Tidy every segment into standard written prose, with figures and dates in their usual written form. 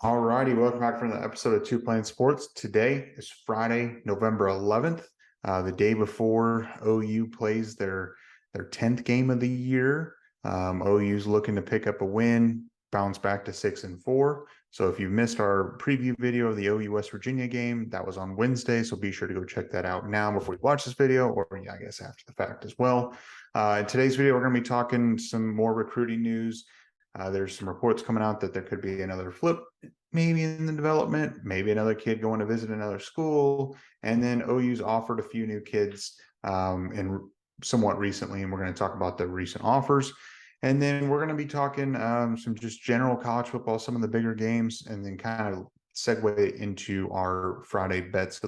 All righty, welcome back for another episode of Two Plain Sports. Today is Friday, November 11th, the day before OU plays their 10th game of the year. OU's looking to pick up a win, bounce back to 6-4. So if you missed our preview video of the OU West Virginia game, that was on Wednesday. So be sure to go check that out now before you watch this video, or I guess after the fact as well. In today's video, we're going to be talking some more recruiting news. There's some reports coming out that there could be another flip maybe in the development, maybe another kid going to visit another school, and then OU's offered a few new kids and somewhat recently, and we're going to talk about the recent offers. And then we're going to be talking some just general college football, some of the bigger games, and then kind of segue into our Friday bets,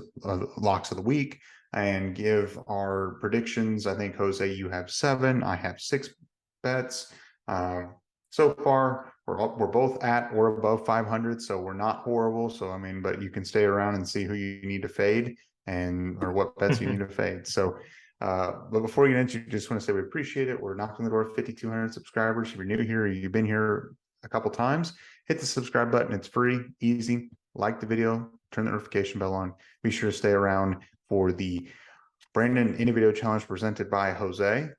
locks of the week, and give our predictions. I think, Jose, you have 7. I have 6 bets. So far, we're both at or above 500, so we're not horrible. So, I mean, but you can stay around and see who you need to fade or what bets you need to fade. So, but before you get into, just want to say we appreciate it. We're knocking on the door of 5,200 subscribers. If you're new here, or you've been here a couple times, hit the subscribe button. It's free, easy. Like the video, turn the notification bell on. Be sure to stay around for the Brandon Indie Video Challenge presented by Jose.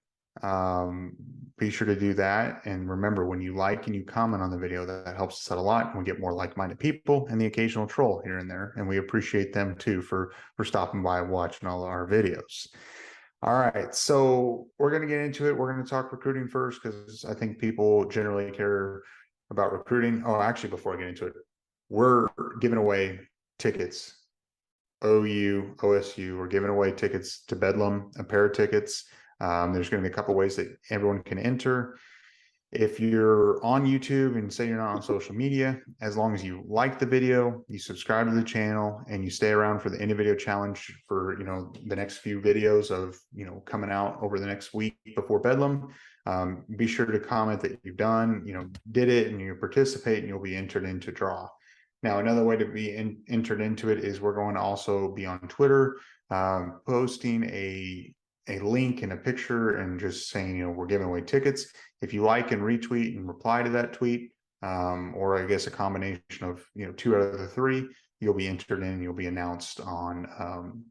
Be sure to do that, and remember, when you like and you comment on the video, that helps us out a lot, and we get more like-minded people and the occasional troll here and there, and we appreciate them too for stopping by and watching all our videos. All right, so we're going to get into it. We're going to talk recruiting first, because I think people generally care about recruiting. Oh, actually, before I get into it, we're giving away tickets. OU, OSU, we're giving away tickets to Bedlam, a pair of tickets. There's going to be a couple ways that everyone can enter. If you're on YouTube and say you're not on social media, as long as you like the video, you subscribe to the channel, and you stay around for the Indie Video Challenge for the next few videos of coming out over the next week before Bedlam, be sure to comment that you've did it, and you participate, and you'll be entered into draw. Now, another way to be entered into it is we're going to also be on Twitter, posting a link and a picture and just saying, we're giving away tickets. If you like and retweet and reply to that tweet, or I guess a combination of, 2 out of the 3, you'll be entered in and you'll be announced on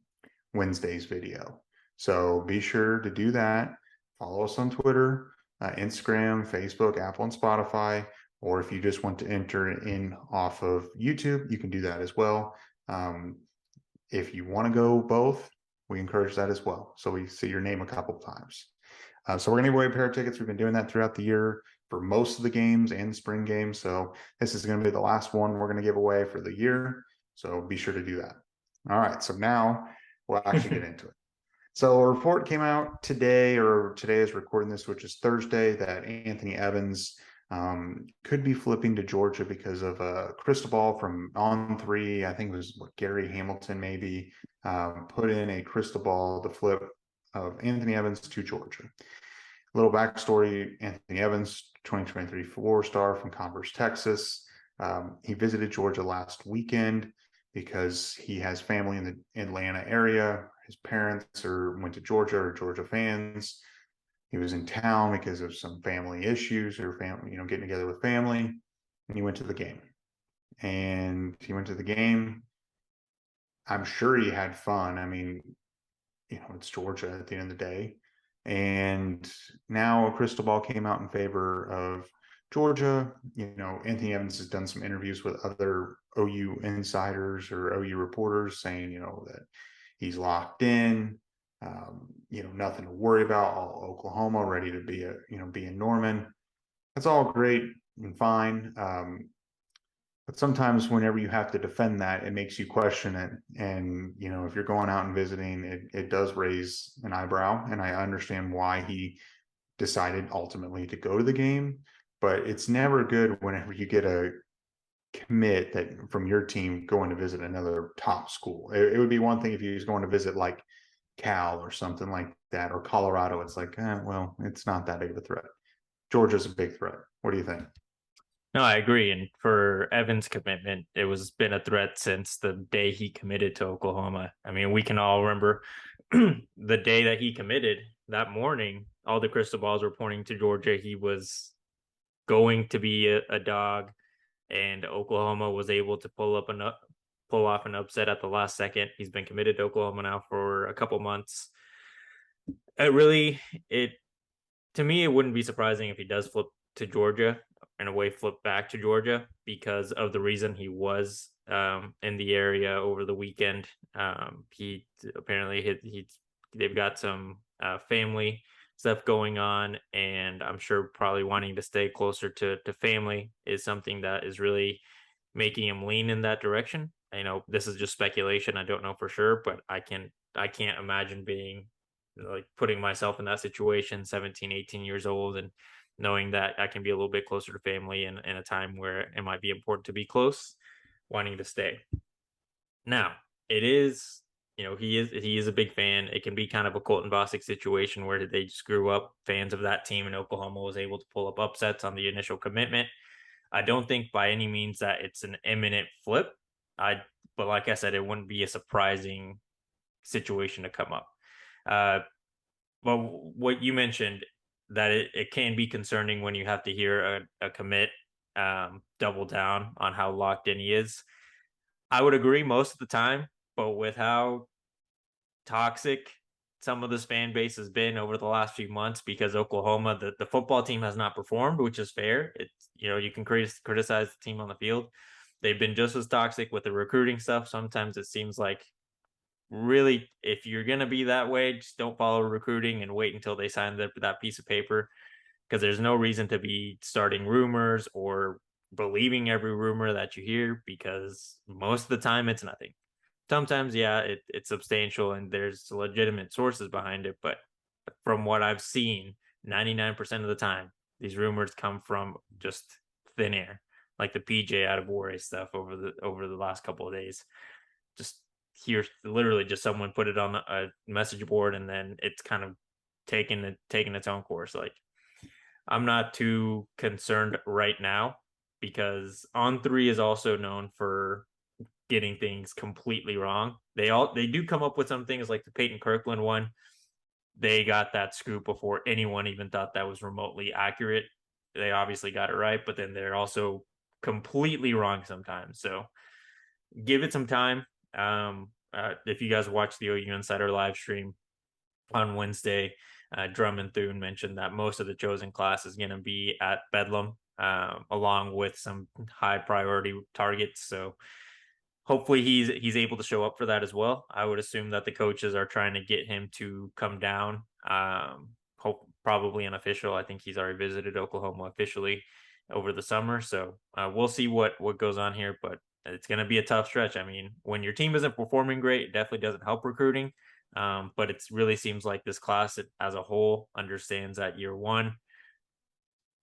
Wednesday's video. So be sure to do that. Follow us on Twitter, Instagram, Facebook, Apple, and Spotify. Or if you just want to enter in off of YouTube, you can do that as well. If you want to go both, we encourage that as well. So we see your name a couple of times. So we're going to give away a pair of tickets. We've been doing that throughout the year for most of the games and spring games. So this is going to be the last one we're going to give away for the year. So be sure to do that. All right. So now we'll actually get into it. So a report came out today, or today is recording this, which is Thursday, that Anthony Evans could be flipping to Georgia because of a crystal ball from On3. I think it was Gary Hamilton maybe put in a crystal ball, the flip of Anthony Evans to Georgia. A little backstory: Anthony Evans, 2023 4-star from Converse, Texas. He visited Georgia last weekend because he has family in the Atlanta area. His parents went to Georgia, or Georgia fans. He was in town because of some family issues, or family, getting together with family, and he went to the game. I'm sure he had fun. I mean, it's Georgia at the end of the day. And now a crystal ball came out in favor of Georgia. Anthony Evans has done some interviews with other OU insiders or OU reporters saying, that he's locked in. Nothing to worry about. All Oklahoma ready to be in Norman. That's all great and fine. But sometimes whenever you have to defend that, it makes you question it. And, if you're going out and visiting, it does raise an eyebrow. And I understand why he decided ultimately to go to the game. But it's never good whenever you get a commit that from your team going to visit another top school. It would be one thing if he was going to visit like Cal or something like that, or Colorado. It's like, well, it's not that big of a threat. Georgia's a big threat. What do you think? No, I agree. And for Evans' commitment, it was been a threat since the day he committed to Oklahoma. I mean, we can all remember the day that he committed. That morning, all the crystal balls were pointing to Georgia. He was going to be a dog. and Oklahoma was able to pull off an upset at the last second. He's been committed to Oklahoma now for a couple months. It really it To me, it wouldn't be surprising if he does flip to Georgia, in a way, flip back to Georgia because of the reason he was in the area over the weekend. He apparently they've got some family stuff going on, and I'm sure probably wanting to stay closer to family is something that is really making him lean in that direction. This is just speculation. I don't know for sure, but I can't imagine being like putting myself in that situation, 17, 18 years old, and knowing that I can be a little bit closer to family in a time where it might be important to be close, wanting to stay. Now, it is, he is a big fan. It can be kind of a Colton Bosick situation where they just grew up fans of that team, and Oklahoma was able to pull up upsets on the initial commitment. I don't think by any means that it's an imminent flip. I But like I said, it wouldn't be a surprising situation to come up. Uh, but what you mentioned, that it can be concerning when you have to hear a commit double down on how locked in he is. I would agree most of the time, but with how toxic some of this fan base has been over the last few months, because Oklahoma, the football team has not performed, which is fair. You can criticize the team on the field. They've been just as toxic with the recruiting stuff. Sometimes it seems like, really, if you're going to be that way, just don't follow recruiting and wait until they sign that piece of paper, because there's no reason to be starting rumors or believing every rumor that you hear, because most of the time it's nothing. Sometimes, yeah, it's substantial and there's legitimate sources behind it, but from what I've seen, 99% of the time, these rumors come from just thin air, like the PJ out of Warray stuff over the last couple of days. Just here, literally, just someone put it on a message board, and then it's kind of taking its own course. Like, I'm not too concerned right now, because On3 is also known for getting things completely wrong. They do come up with some things, like the Peyton Kirkland one. They got that scoop before anyone even thought that was remotely accurate. They obviously got it right, but then they're also completely wrong sometimes. So give it some time. If you guys watch the OU Insider live stream on Wednesday, Drummond Thune mentioned that most of the chosen class is going to be at Bedlam, along with some high priority targets. So hopefully he's able to show up for that as well. I would assume that the coaches are trying to get him to come down. Probably unofficial. I think he's already visited Oklahoma officially over the summer. So we'll see what goes on here, but it's going to be a tough stretch. I mean, when your team isn't performing great, it definitely doesn't help recruiting. But it really seems like this class as a whole understands that year one,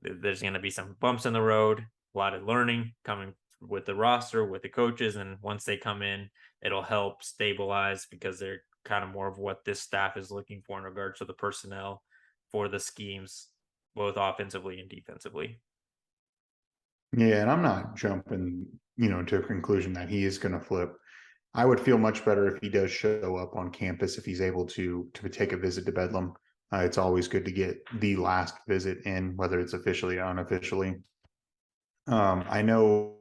there's going to be some bumps in the road, a lot of learning coming with the roster, with the coaches. And once they come in, it'll help stabilize, because they're kind of more of what this staff is looking for in regards to the personnel for the schemes, both offensively and defensively. Yeah, and I'm not jumping, to a conclusion that he is going to flip. I would feel much better if he does show up on campus, if he's able to take a visit to Bedlam. It's always good to get the last visit in, whether it's officially or unofficially. I know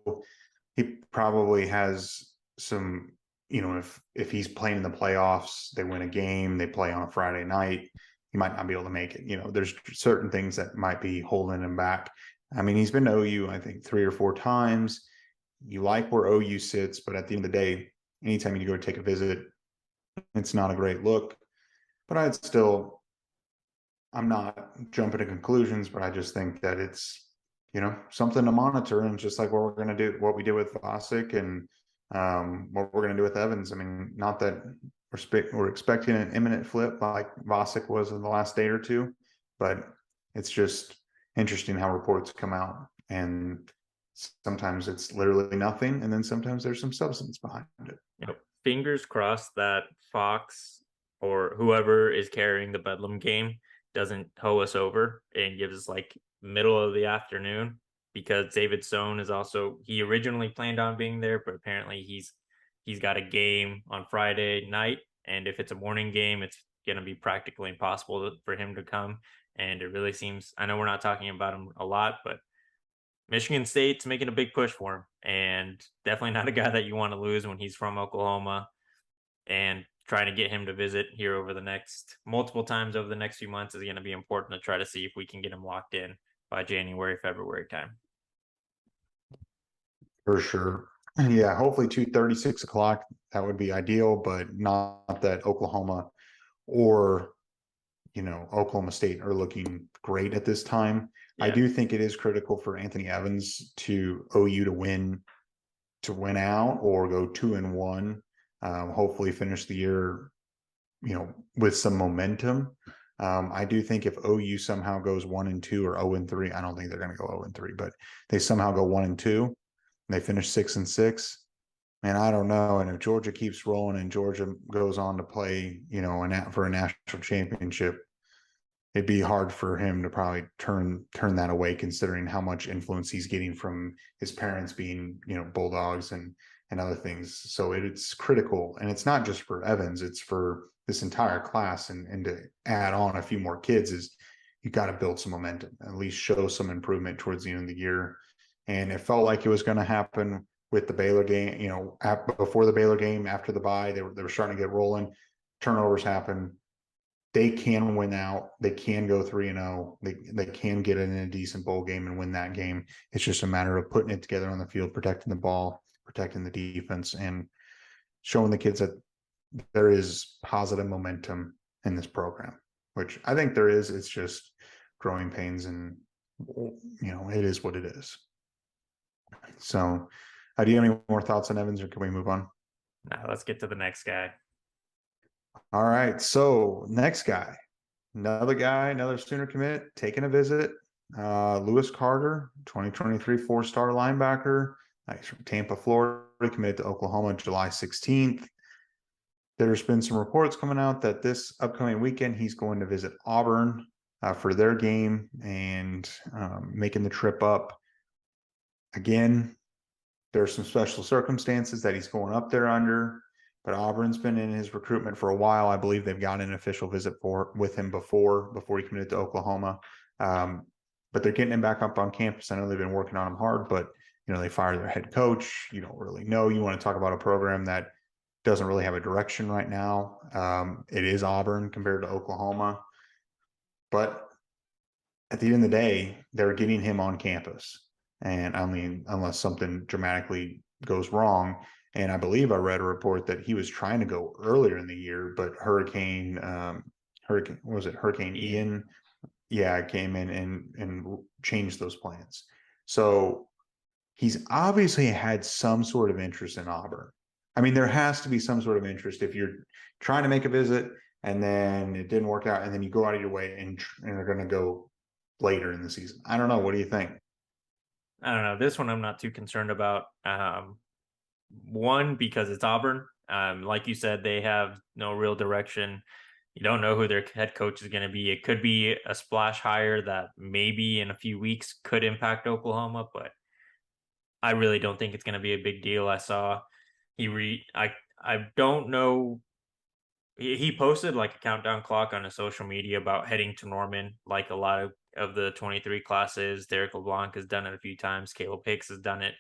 he probably has some, if he's playing in the playoffs, they win a game, they play on a Friday night, he might not be able to make it. There's certain things that might be holding him back. I mean, he's been to OU, I think, 3 or 4 times. You like where OU sits, but at the end of the day, anytime you go take a visit, it's not a great look. But I'm not jumping to conclusions, but I just think that it's, something to monitor. And just like what we're going to do, what we did with Vosick, and what we're going to do with Evans. I mean, not that we're expecting an imminent flip like Vosick was in the last day or two, but it's just interesting how reports come out. And sometimes it's literally nothing, and then sometimes there's some substance behind it. Fingers crossed that Fox or whoever is carrying the Bedlam game doesn't hoe us over and gives us like middle of the afternoon, because David Stone is also, he originally planned on being there, but apparently he's got a game on Friday night, and if it's a morning game, it's going to be practically impossible for him to come. And it really seems, I know we're not talking about him a lot, but Michigan State's making a big push for him, and definitely not a guy that you want to lose when he's from Oklahoma. And trying to get him to visit here over the next multiple times over the next few months is going to be important to try to see if we can get him locked in by January, February time. For sure. Yeah, hopefully 2:30, 6 o'clock. That would be ideal, but not that Oklahoma or Oklahoma State are looking great at this time. I Yeah. do think it is critical for Anthony Evans to OU to win out or go 2-1. Hopefully finish the year, with some momentum. I do think if OU somehow goes 1-2 or 0-3, I don't think they're going to go 0-3, but they somehow go 1-2 and they finish 6-6. Man, I don't know. And if Georgia keeps rolling and Georgia goes on to play, for a national championship, it'd be hard for him to probably turn that away, considering how much influence he's getting from his parents being, Bulldogs and other things. So it's critical, and it's not just for Evans; it's for this entire class. And to add on a few more kids is you got to build some momentum, at least show some improvement towards the end of the year. And it felt like it was going to happen with the Baylor game. Before the Baylor game, after the bye, they were starting to get rolling. Turnovers happen. They can win out. They can go 3-0. They can get in a decent bowl game and win that game. It's just a matter of putting it together on the field, protecting the ball, protecting the defense, and showing the kids that there is positive momentum in this program, which I think there is. It's just growing pains, and it is what it is. So, do you have any more thoughts on Evans, or can we move on? Now let's get to the next guy. All right. So, next guy, another Sooner commit, taking a visit. Lewis Carter, 2023 four-star linebacker. He's from Tampa, Florida, committed to Oklahoma July 16th. There's been some reports coming out that this upcoming weekend he's going to visit Auburn for their game and making the trip up. Again, there's some special circumstances that he's going up there under, but Auburn's been in his recruitment for a while. I believe they've got an official visit with him before he committed to Oklahoma. But they're getting him back up on campus. I know they've been working on him hard, but they fired their head coach. You don't really know. You want to talk about a program that doesn't really have a direction right now. It is Auburn compared to Oklahoma, but at the end of the day, they're getting him on campus. And I mean, unless something dramatically goes wrong. And I believe I read a report that he was trying to go earlier in the year, but Hurricane Ian? Yeah, came in and changed those plans. So he's obviously had some sort of interest in Auburn. I mean, there has to be some sort of interest if you're trying to make a visit and then it didn't work out, and then you go out of your way and are going to go later in the season. I don't know. What do you think? I don't know. This one I'm not too concerned about. One, because it's Auburn. Like you said, they have no real direction. You don't know who their head coach is going to be. It could be a splash hire that maybe in a few weeks could impact Oklahoma, but I really don't think it's going to be a big deal. I saw I don't know. He posted like a countdown clock on his social media about heading to Norman, like a lot of the 23 classes. Derek LeBlanc has done it a few times. Caleb Hicks has done it,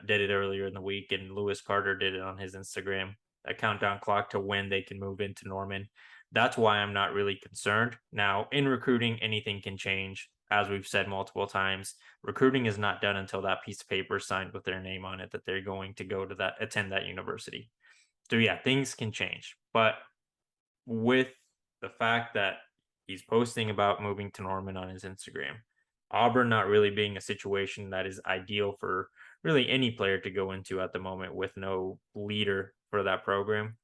did it earlier in the week, and Lewis Carter did it on his Instagram. A countdown clock to when they can move into Norman. That's why I'm not really concerned. Now, in recruiting, anything can change. As we've said multiple times, recruiting is not done until that piece of paper is signed with their name on it that they're going to go to attend that university. So yeah, things can change. But with the fact that he's posting about moving to Norman on his Instagram, Auburn not really being a situation that is ideal for really any player to go into at the moment with no leader for that program.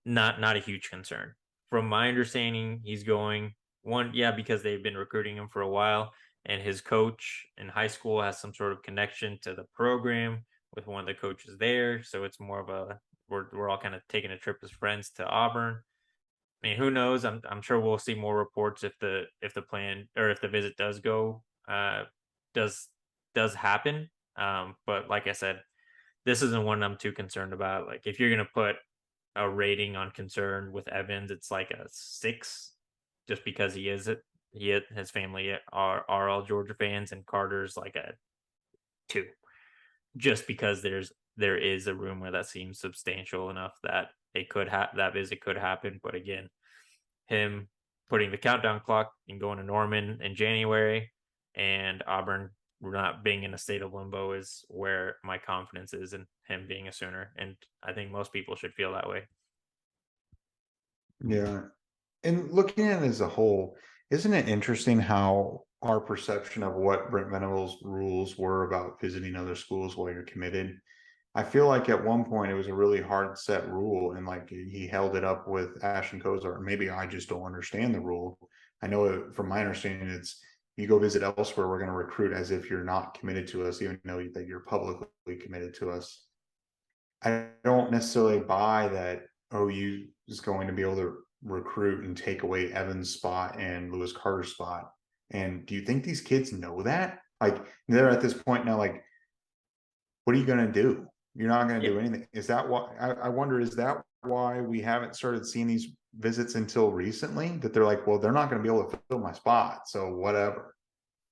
Not a huge concern. From my understanding, he's going one, yeah, because they've been recruiting him for a while, and his coach in high school has some sort of connection to the program with one of the coaches there. So it's more of a we're all kind of taking a trip as friends to Auburn. I mean, who knows? I'm sure we'll see more reports if the plan or if the visit does go does does happen. But like I said, this isn't one I'm too concerned about. Like if you're gonna put a rating on concern with Evans, it's like a 6, just because he is his family are all Georgia fans, and Carter's like a 2, just because there is a rumor that seems substantial enough that that visit could happen. But again, him putting the countdown clock and going to Norman in January, and Auburn not being in a state of limbo is where my confidence is in him being a Sooner, and I think most people should feel that way. Yeah. And looking at it as a whole, isn't it interesting how our perception of what Brent Venables' rules were about visiting other schools while you're committed? I feel like at one point it was a really hard set rule, and like he held it up with Ashton Kozar. Maybe I just don't understand the rule. I know from my understanding, it's you go visit elsewhere, we're going to recruit as if you're not committed to us, even though that you're publicly committed to us. I don't necessarily buy that OU is going to be able to recruit and take away Evan's spot and Lewis Carter's spot. And do you think these kids know that? Like they're at this point now, like, what are you going to do? You're not going to Yeah. do anything. Is that why? I wonder, is that why we haven't started seeing these visits until recently? That they're like, well, they're not going to be able to fill my spot. So whatever.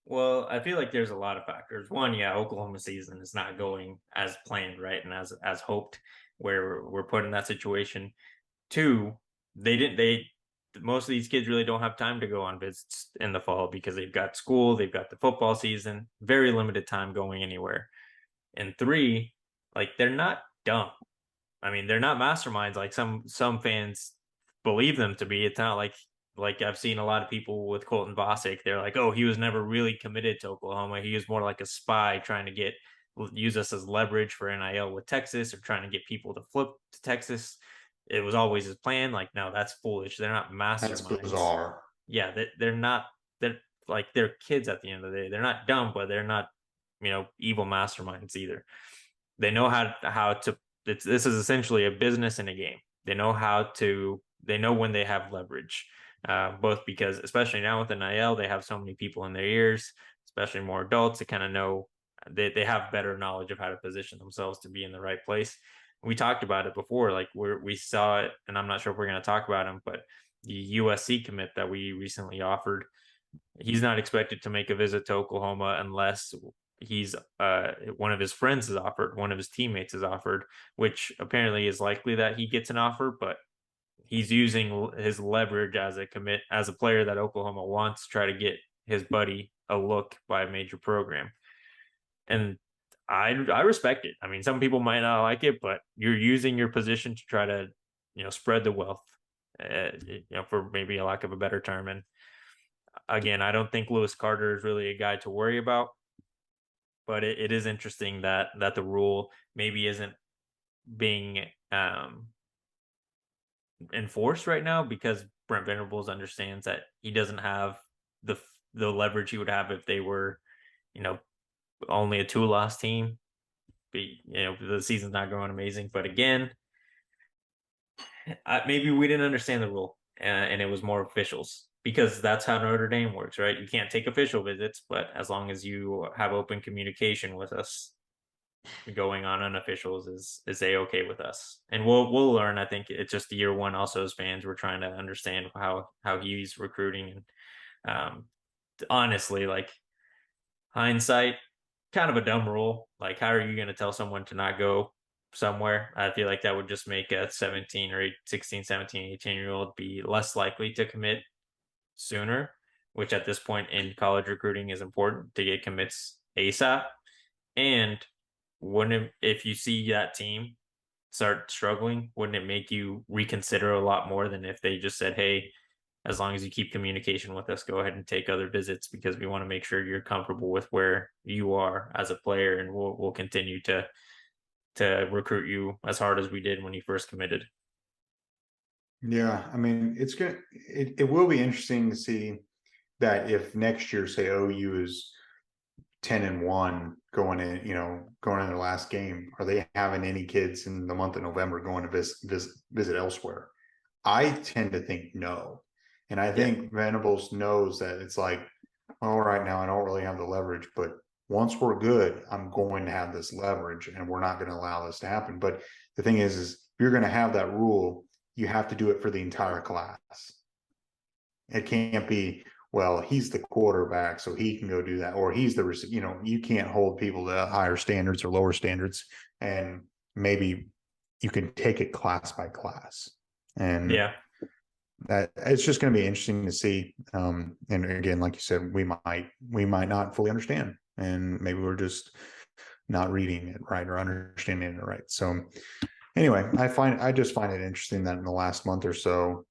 Well, I feel like there's a lot of factors. One, yeah, Oklahoma season is not going as planned, right, and as hoped, where we're put in that situation. Two, they didn't. They most of these kids really don't have time to go on visits in the fall because they've got school, they've got the football season, very limited time going anywhere. And three, like they're not dumb. I mean, they're not masterminds like some fans believe them to be. It's not like I've seen a lot of people with Colton Bosick. They're like, oh, he was never really committed to Oklahoma. He was more like a spy trying to use us as leverage for NIL with Texas, or trying to get people to flip to Texas. It was always his plan. Like, no, that's foolish. They're not That's masterminds. bizarre. Yeah, they're not. They're like they're kids at the end of the day. They're not dumb, but they're not evil masterminds either. They know how to. This is essentially a business and a game. They know how to. They know when they have leverage, both because especially now with NIL, they have so many people in their ears, especially more adults. They kind of know they have better knowledge of how to position themselves to be in the right place. We talked about it before, like we saw it, and I'm not sure if we're going to talk about him, but the USC commit that we recently offered, he's not expected to make a visit to Oklahoma unless he's one of his friends is offered, one of his teammates is offered, which apparently is likely that he gets an offer, but he's using his leverage as a commit as a player that Oklahoma wants to try to get his buddy a look by a major program. And I respect it. I mean, some people might not like it, but you're using your position to try to spread the wealth, for maybe a lack of a better term. And again, I don't think Lewis Carter is really a guy to worry about, but it is interesting that the rule maybe isn't being enforced right now because Brent Venables understands that he doesn't have the the leverage he would have if they were, you know, only a 2-loss team. The season's not going amazing, but again, maybe we didn't understand the rule, and it was more officials because that's how Notre Dame works, right? You can't take official visits, but as long as you have open communication with us, going on unofficials is a okay with us, and we'll learn. I think it's just year one. Also, as fans, we're trying to understand how he's recruiting, and honestly, like hindsight, kind of a dumb rule. Like, how are you going to tell someone to not go somewhere? I feel like that would just make a 17 or 16, 17, 18-year old be less likely to commit sooner, which at this point in college recruiting is important to get commits ASAP. And if you see that team start struggling, wouldn't it make you reconsider a lot more than if they just said, hey, as long as you keep communication with us, go ahead and take other visits because we want to make sure you're comfortable with where you are as a player, and we'll continue to recruit you as hard as we did when you first committed. Yeah, I mean, it will be interesting to see that if next year, say OU is 10-1 going in, going in their last game, are they having any kids in the month of November going to visit elsewhere? I tend to think no. And I Yeah. think Venables knows that it's like, all right, now I don't really have the leverage, but once we're good, I'm going to have this leverage and we're not going to allow this to happen. But the thing is if you're going to have that rule, you have to do it for the entire class. It can't be, well, he's the quarterback, so he can go do that, or he's the, you can't hold people to higher standards or lower standards, and maybe you can take it class by class, and Yeah. that it's just going to be interesting to see. And again, like you said, we might not fully understand, and maybe we're just not reading it right or understanding it right. So anyway, I just find it interesting that in the last month or so,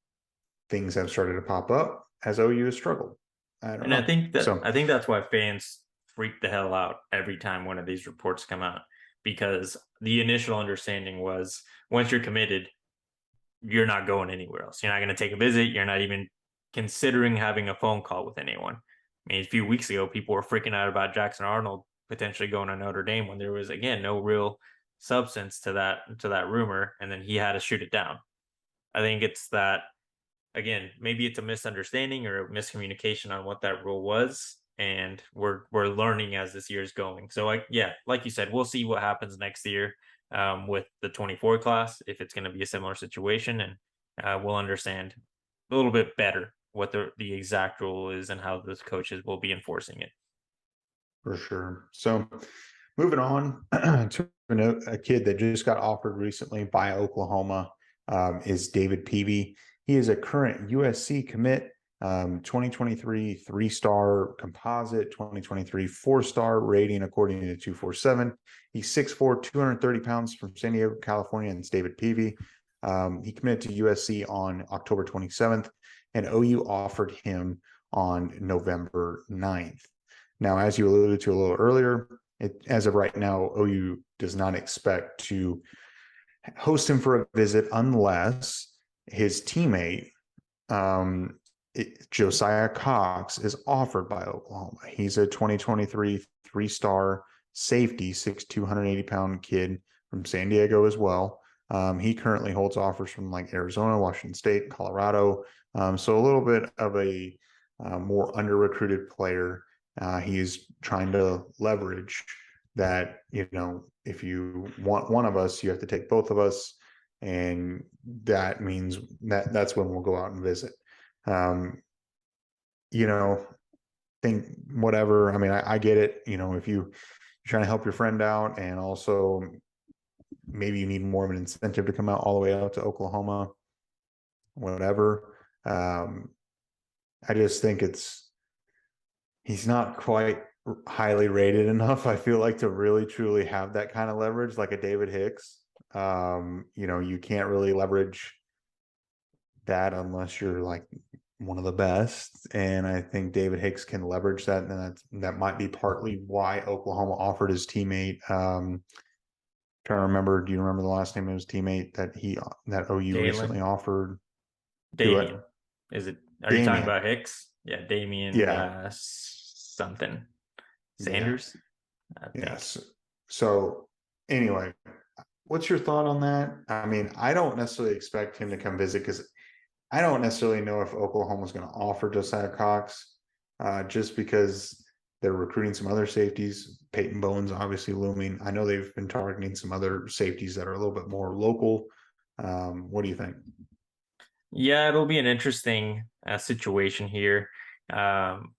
things have started to pop up as OU has struggled. I don't And know. So I think that's why fans freak the hell out every time one of these reports come out, because the initial understanding was once you're committed, you're not going anywhere else. You're not going to take a visit. You're not even considering having a phone call with anyone. I mean, a few weeks ago, people were freaking out about Jackson Arnold potentially going to Notre Dame when there was again no real substance to that rumor, and then he had to shoot it down. I think it's that again, maybe it's a misunderstanding or a miscommunication on what that rule was, and we're learning as this year's going. So, like you said, we'll see what happens next year with the 24 class if it's going to be a similar situation, and we'll understand a little bit better what the exact rule is and how those coaches will be enforcing it. for sure. So moving on to a kid that just got offered recently by Oklahoma, is David Peavy. He is a current USC commit, 2023 3-star composite, 2023 4-star rating according to 247. He's 6'4", 230 pounds from San Diego, California, and it's David Peavy. He committed to USC on October 27th, and OU offered him on November 9th. Now, as you alluded to a little earlier, as of right now, OU does not expect to host him for a visit unless his teammate, Josiah Cox, is offered by Oklahoma. He's a 2023 3-star safety, 6'2", 280-pound kid from San Diego as well. He currently holds offers from like Arizona, Washington State, Colorado. So a little bit of a more under-recruited player. He is trying to leverage that, if you want one of us, you have to take both of us. And that means that's when we'll go out and visit. You know, think whatever. I mean, I get it. If you're trying to help your friend out, and also maybe you need more of an incentive to come out all the way out to Oklahoma, whatever. I just think he's not quite highly rated enough, I feel like, to really truly have that kind of leverage like a David Hicks. You can't really leverage that unless you're like one of the best, and I think David Hicks can leverage that, and that might be partly why Oklahoma offered his teammate. Trying to remember, do you remember the last name of his teammate that OU recently Dalen, offered? Do it. Damien, is it? Are you talking Damien. about Hicks? Yeah, Damien Yeah. something Yeah. Sanders, I think. Yes. So anyway, what's your thought on that? I mean, I don't necessarily expect him to come visit because I don't necessarily know if Oklahoma's going to offer Josiah Cox, just because they're recruiting some other safeties. Peyton Bowen's obviously looming. I know they've been targeting some other safeties that are a little bit more local. What do you think? Yeah, it'll be an interesting situation here. Um,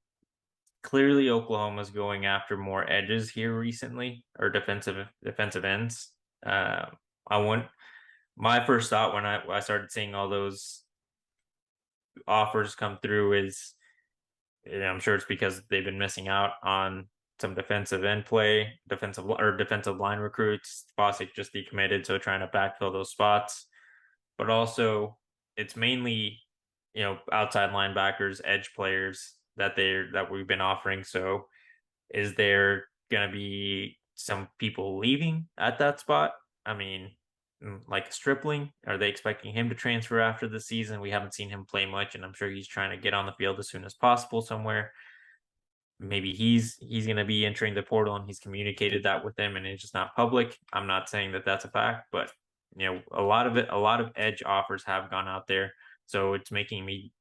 Clearly, Oklahoma's going after more edges here recently, or defensive ends. I want My first thought when I started seeing all those offers come through is, and I'm sure it's because they've been missing out on some defensive end play, defensive line recruits. Bostic just decommitted, so trying to backfill those spots. But also, it's mainly outside linebackers, edge players that we've been offering. So, is there going to be some people leaving at that spot? I mean, like Stripling, are they expecting him to transfer after the season? We haven't seen him play much, and I'm sure he's trying to get on the field as soon as possible somewhere. Maybe he's going to be entering the portal, and he's communicated that with them, and it's just not public. I'm not saying that that's a fact, but a lot of edge offers have gone out there, so it's making me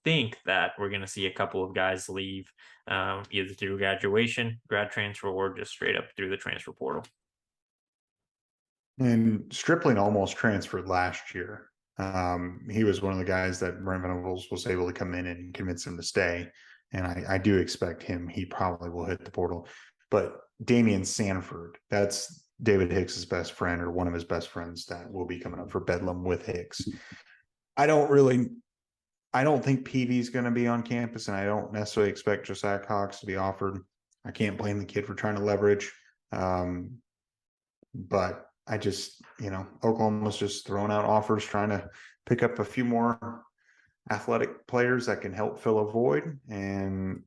think that we're going to see a couple of guys leave, either through graduation, grad transfer, or just straight up through the transfer portal. And Stripling almost transferred last year. He was one of the guys that Brent Venables was able to come in and convince him to stay. And I do expect him. He probably will hit the portal. But Damian Sanford, that's David Hicks's best friend or one of his best friends that will be coming up for Bedlam with Hicks. I don't really I don't think PV's going to be on campus, and I don't necessarily expect Josiah Cox to be offered. I can't blame the kid for trying to leverage. But I just, Oklahoma's just throwing out offers, trying to pick up a few more athletic players that can help fill a void. And,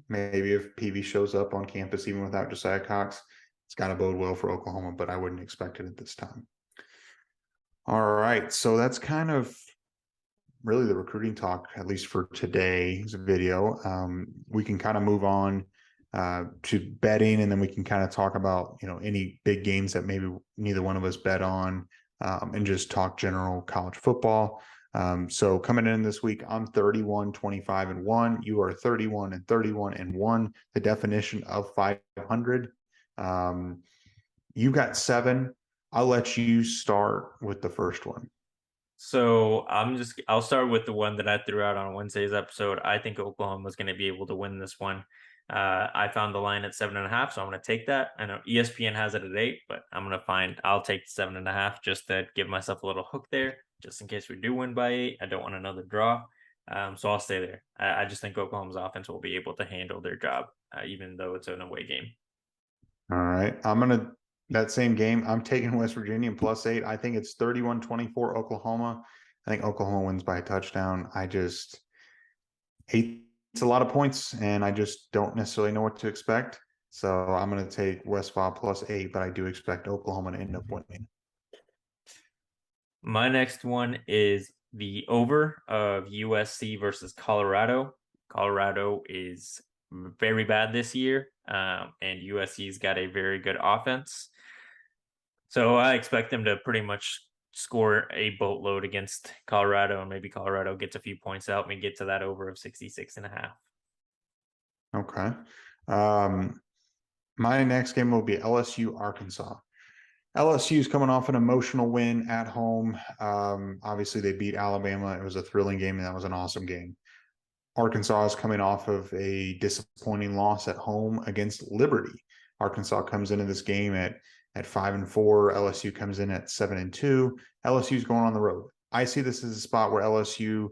maybe if PV shows up on campus, even without Josiah Cox, it's got to bode well for Oklahoma, but I wouldn't expect it at this time. All right. So that's kind of really the recruiting talk, at least for today's video. We can kind of move on to betting, and then we can kind of talk about any big games that maybe neither one of us bet on, and just talk general college football. So coming in this week, I'm 31-25-1. You are 31-31-1. The definition of 500. You got 7. I'll let you start with the first one. So I'll start with the one that I threw out on Wednesday's episode. I think Oklahoma is going to be able to win this one. I found the line at 7.5, so I'm going to take that. I know ESPN has it at 8, but I'll take 7.5 just to give myself a little hook there, just in case we do win by 8. I don't want another draw. So I'll stay there. I just think Oklahoma's offense will be able to handle their job, even though it's an away game. All right. That same game, I'm taking West Virginia and +8. I think it's 31-24 Oklahoma. I think Oklahoma wins by a touchdown. It's a lot of points, and I just don't necessarily know what to expect. So I'm going to take Westphal +8, but I do expect Oklahoma to end up winning. My next one is the over of USC versus Colorado. Colorado is very bad this year, and USC's got a very good offense. So I expect them to pretty much score a boatload against Colorado, and maybe Colorado gets a few points to help me get to that over of 66.5. Okay. My next game will be LSU Arkansas. LSU is coming off an emotional win at home. Obviously, they beat Alabama. It was a thrilling game, and that was an awesome game. Arkansas is coming off of a disappointing loss at home against Liberty. Arkansas comes into this game at 5-4. LSU comes in at 7-2. LSU is going on the road. I see this as a spot where LSU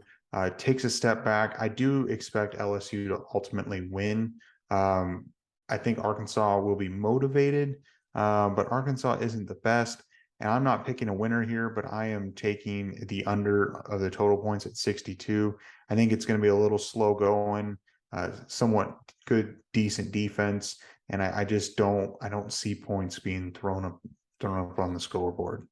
takes a step back. I do expect LSU to ultimately win. I think Arkansas will be motivated, but Arkansas isn't the best. And I'm not picking a winner here, but I am taking the under of the total points at 62. I think it's going to be a little slow going, somewhat good, decent defense. And I don't see points being thrown up on the scoreboard.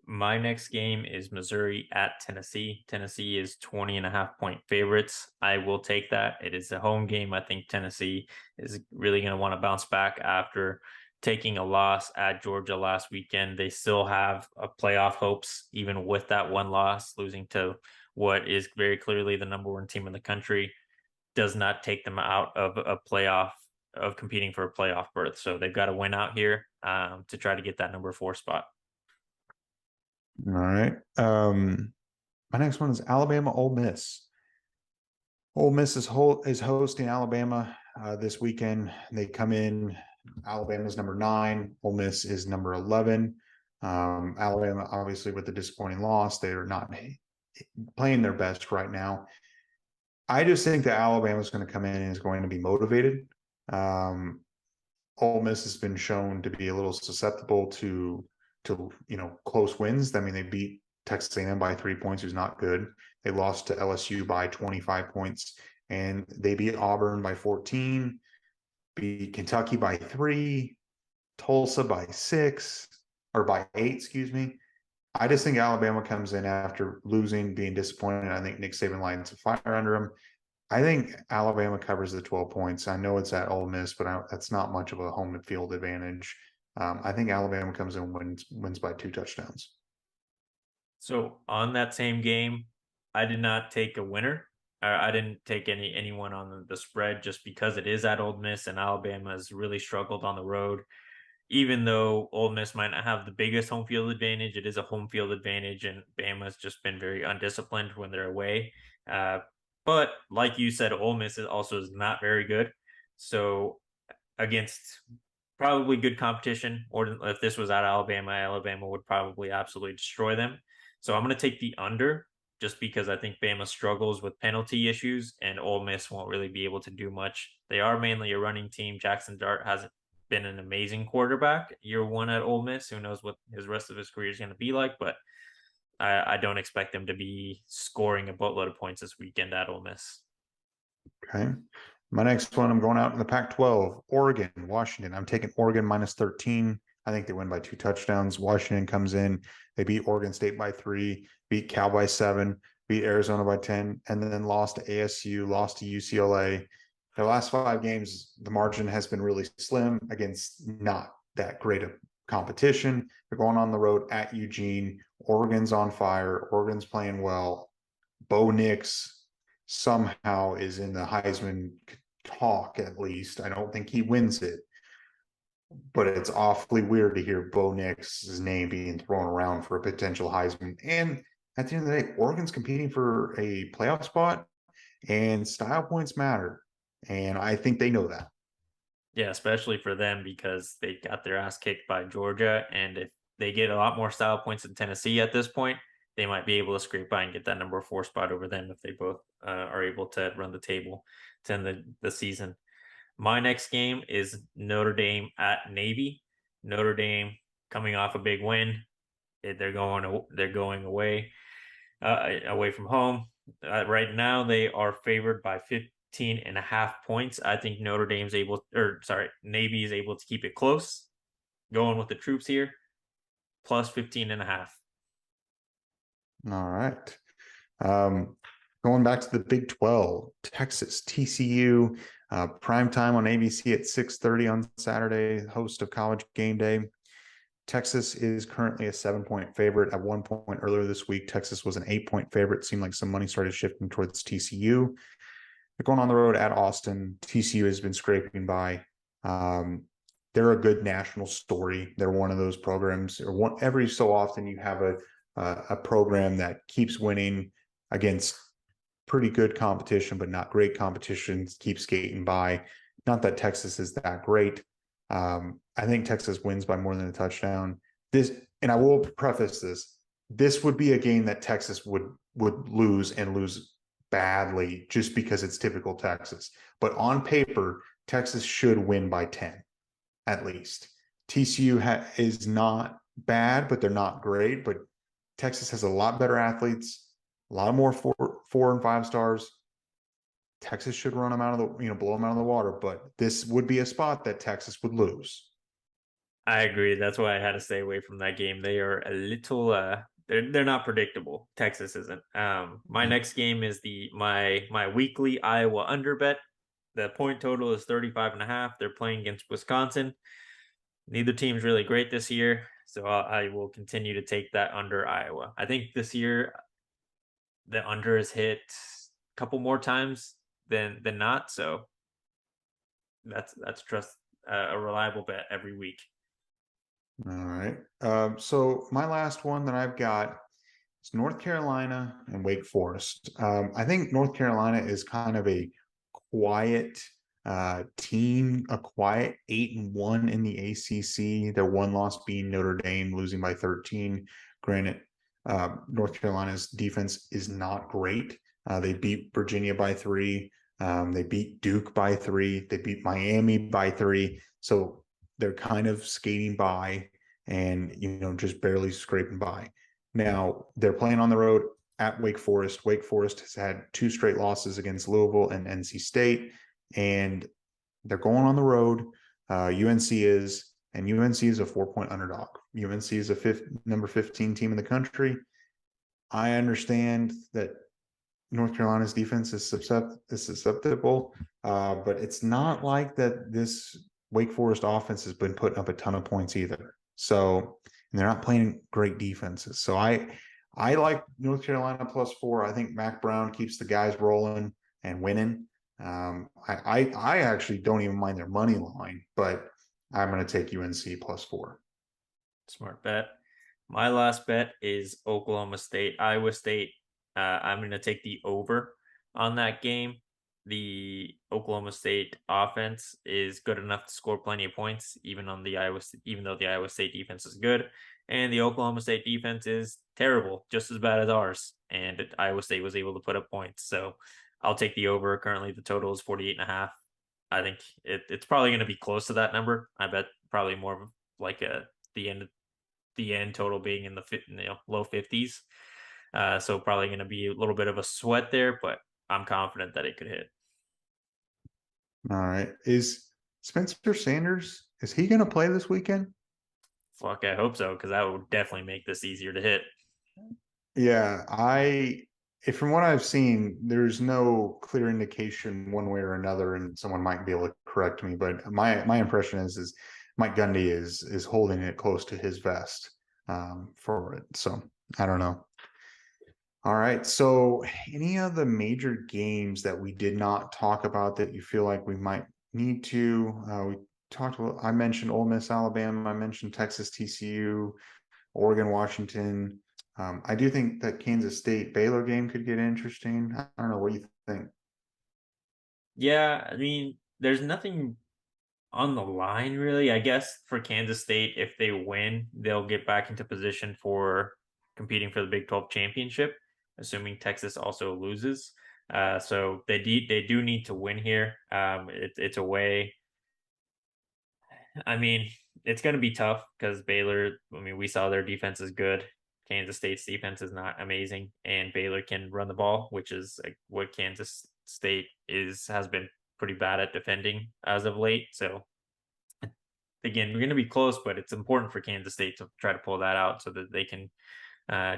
My next game is Missouri at Tennessee. Tennessee is 20.5-point favorites. I will take that. It is a home game. I think Tennessee is really going to want to bounce back after taking a loss at Georgia last weekend. They still have a playoff hopes, even with that one loss. Losing to what is very clearly the number 1 team in the country does not take them out of a playoff, of competing for a playoff berth. So they've got to win out here to try to get that number 4 spot. All right. My next one is Alabama Ole Miss. Ole Miss is hosting Alabama this weekend. They come in. Alabama's number 9. Ole Miss is number 11. Alabama, obviously, with the disappointing loss, they are not playing their best right now. I just think that Alabama is going to come in and is going to be motivated. Ole Miss has been shown to be a little susceptible to close wins. I mean, they beat Texas A&M by 3 points, who's not good. They lost to LSU by 25 points, and they beat Auburn by 14, beat Kentucky by 3, Tulsa by 6, or by 8, excuse me. I just think Alabama comes in after losing, being disappointed. I think Nick Saban lights a fire under him. I think Alabama covers the 12 points. I know it's at Ole Miss, but that's not much of a home field advantage. I think Alabama comes in and wins by 2 touchdowns. So on that same game, I did not take a winner. I didn't take anyone on the spread just because it is at Ole Miss, and Alabama has really struggled on the road. even though Ole Miss might not have the biggest home field advantage, it is a home field advantage, and Bama's just been very undisciplined when they're away. Uh, but like you said, Ole Miss is not very good. So against probably good competition, or if this was at Alabama, Alabama would probably absolutely destroy them. So I'm going to take the under just because I think Bama struggles with penalty issues and Ole Miss won't really be able to do much. They are mainly a running team. Jackson Dart hasn't been an amazing quarterback year one at Ole Miss. Who knows what his rest of his career is going to be like, but I don't expect him to be scoring a boatload of points this weekend at Ole Miss. Okay. My next one, I'm going out in the Pac-12, Oregon, Washington. I'm taking Oregon minus 13. I think they win by 2 touchdowns. Washington comes in, they beat Oregon State by 3, beat Cal by 7, beat Arizona by 10, and then lost to ASU, lost to UCLA. Their last 5 games, the margin has been really slim against not that great of competition. They're going on the road at Eugene. Oregon's on fire. Oregon's playing well. Bo Nix somehow is in the Heisman talk, at least. I don't think he wins it, but it's awfully weird to hear Bo Nix's name being thrown around for a potential Heisman. And at the end of the day, Oregon's competing for a playoff spot, and style points matter. And I think they know that. Yeah, especially for them because they got their ass kicked by Georgia. And if they get a lot more style points than Tennessee at this point, they might be able to scrape by and get that number 4 spot over them if they both are able to run the table to end the season. My next game is Notre Dame at Navy. Notre Dame coming off a big win. They're going away from home. Right now, they are favored by 15.5 points. I think Navy is able to keep it close. Going with the troops here, plus 15.5. All right. Going back to the Big 12, Texas, TCU, prime time on ABC at 6:30 on Saturday, host of College Game Day. Texas is currently a 7-point favorite. At one point earlier this week, Texas was an 8-point favorite. It seemed like some money started shifting towards TCU. They're going on the road at Austin. TCU has been scraping by. They're a good national story. They're one of those programs, every so often you have a program that keeps winning against pretty good competition, but not great competition, keeps skating by. Not that Texas is that great. I think Texas wins by more than a touchdown. And I will preface this would be a game that Texas would lose and lose badly just because it's typical Texas. But on paper, Texas should win by 10 at least. TCU is not bad, but they're not great. But Texas has a lot better athletes, a lot more 4 and 5 stars. Texas should run them out of blow them out of the water. But this would be a spot that Texas would lose. I agree. That's why I had to stay away from that game. They are a little they're not predictable. Texas isn't. My next game is my weekly Iowa under bet. The point total is 35.5. They're playing against Wisconsin. Neither team's really great this year, so I will continue to take that under Iowa. I think this year the under has hit a couple more times than not, so that's trust a reliable bet every week. All right. So my last one that I've got is North Carolina and Wake Forest. I think North Carolina is kind of a quiet team, a quiet 8-1 in the ACC. Their one loss being Notre Dame, losing by 13. Granted, North Carolina's defense is not great. They beat Virginia by 3. They beat Duke by 3. They beat Miami by 3. So they're kind of skating by and, just barely scraping by. Now, they're playing on the road at Wake Forest. Wake Forest has had 2 straight losses against Louisville and NC State, and they're going on the road. UNC is a 4-point underdog. UNC is a number 15 team in the country. I understand that North Carolina's defense is susceptible, but it's not like that this Wake Forest offense has been putting up a ton of points either. So, and they're not playing great defenses. So I like North Carolina +4. I think Mac Brown keeps the guys rolling and winning. I actually don't even mind their money line, but I'm going to take UNC +4. Smart bet. My last bet is Oklahoma State, Iowa State. I'm going to take the over on that game. The Oklahoma State offense is good enough to score plenty of points, even though the Iowa State defense is good, and the Oklahoma State defense is terrible, just as bad as ours. And Iowa State was able to put up points, so I'll take the over. Currently, the total is 48.5. I think it's probably going to be close to that number. I bet probably more of like the end the end total being in the low 50s. So probably going to be a little bit of a sweat there, but I'm confident that it could hit. All right. Is Spencer Sanders, is he going to play this weekend? Fuck, I hope so, because that would definitely make this easier to hit. Yeah, if from what I've seen, there's no clear indication one way or another, and someone might be able to correct me, but my impression is Mike Gundy is holding it close to his vest for it. So I don't know. All right. So any of the major games that we did not talk about that you feel like we might need to? We talked about, I mentioned Ole Miss, Alabama. I mentioned Texas, TCU, Oregon, Washington. I do think that Kansas State Baylor game could get interesting. I don't know. What do you think? Yeah, I mean, there's nothing on the line really. I guess for Kansas State, if they win, they'll get back into position for competing for the Big 12 championship, assuming Texas also loses. So they do need to win here. It's away. I mean, it's going to be tough because Baylor. I mean, we saw their defense is good. Kansas State's defense is not amazing, and Baylor can run the ball, which is like what Kansas State has been pretty bad at defending as of late. So again, we're going to be close, but it's important for Kansas State to try to pull that out so that they can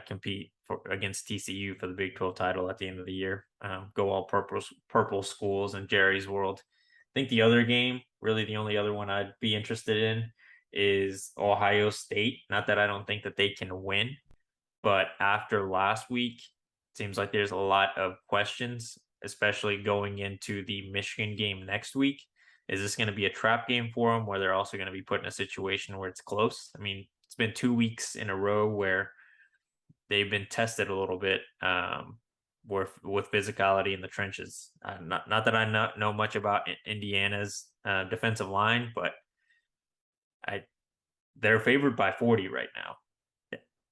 compete against TCU for the Big 12 title at the end of the year. Go all purple schools in Jerry's world. I think the other game, really the only other one I'd be interested in, is Ohio State. Not that I don't think that they can win, but after last week, it seems like there's a lot of questions, especially going into the Michigan game next week. Is this going to be a trap game for them where they're also going to be put in a situation where it's close? I mean, it's been 2 weeks in a row where they've been tested a little bit with physicality in the trenches. Not that I know much about Indiana's defensive line, but they're favored by 40 right now.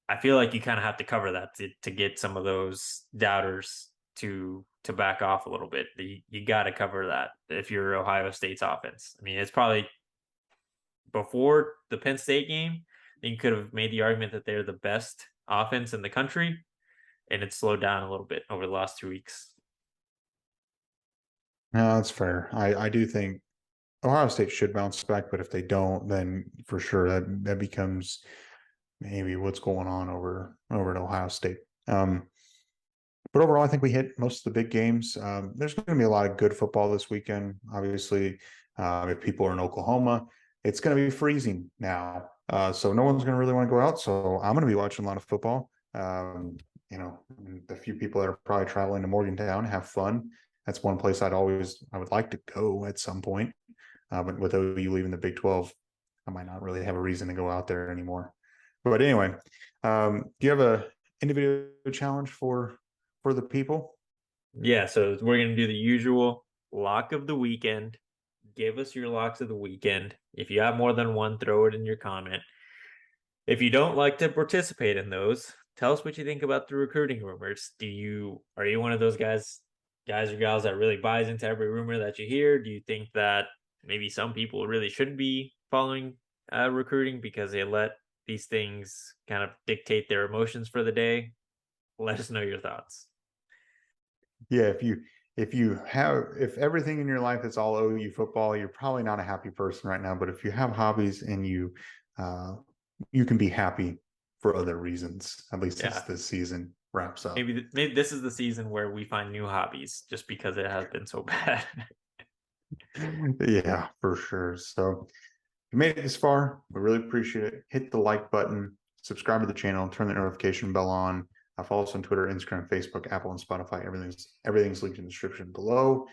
I feel like you kind of have to cover that to get some of those doubters to back off a little bit. You got to cover that if you're Ohio State's offense. I mean, it's probably before the Penn State game, you could have made the argument that they're the best offense in the country, and it's slowed down a little bit over the last 2 weeks. No, that's fair. I do think Ohio State should bounce back, but if they don't, then for sure that becomes maybe what's going on over at Ohio State. But overall, I think we hit most of the big games. There's going to be a lot of good football this weekend. Obviously, if people are in Oklahoma, it's going to be freezing now. So no one's going to really want to go out. So I'm going to be watching a lot of football. The few people that are probably traveling to Morgantown, have fun. That's one place I would like to go at some point. But with OU leaving the Big 12, I might not really have a reason to go out there anymore. But anyway, do you have a individual challenge for the people? Yeah, so we're going to do the usual lock of the weekend. Give us your locks of the weekend. If you have more than one, throw it in your comment. If you don't like to participate in those, tell us what you think about the recruiting rumors. Are you one of those guys or gals that really buys into every rumor that you hear? Do you think that maybe some people really shouldn't be following recruiting because they let these things kind of dictate their emotions for the day? Let us know your thoughts. Yeah, if everything in your life is all OU football, you're probably not a happy person right now. But if you have hobbies and you can be happy for other reasons, at least as this season wraps up. Maybe this is the season where we find new hobbies just because it has been so bad. Yeah, for sure. So you made it this far. We really appreciate it. Hit the like button, subscribe to the channel, turn the notification bell on. Follow us on Twitter, Instagram, Facebook, Apple, and Spotify. Everything's linked in the description below.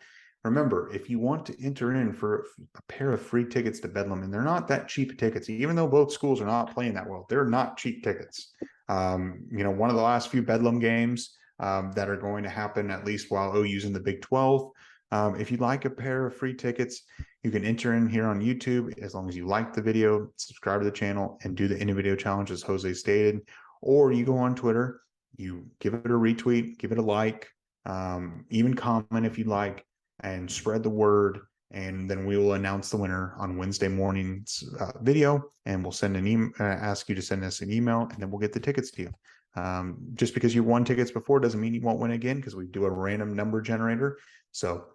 Remember, if you want to enter in for a pair of free tickets to Bedlam, and they're not that cheap tickets, even though both schools are not playing that well, they're not cheap tickets. One of the last few Bedlam games that are going to happen, at least while OU's in the Big 12. If you'd like a pair of free tickets, you can enter in here on YouTube as long as you like the video, subscribe to the channel, and do the in video challenge as Jose stated. Or you go on Twitter, you give it a retweet, give it a like, even comment if you'd like, and spread the word. And then we will announce the winner on Wednesday morning's video, and we'll send an email, ask you to send us an email, and then we'll get the tickets to you. Just because you won tickets before doesn't mean you won't win again, because we do a random number generator. So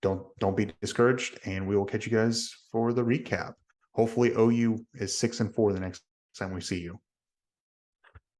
don't be discouraged, and we will catch you guys for the recap. Hopefully OU is 6-4 the next time we see you.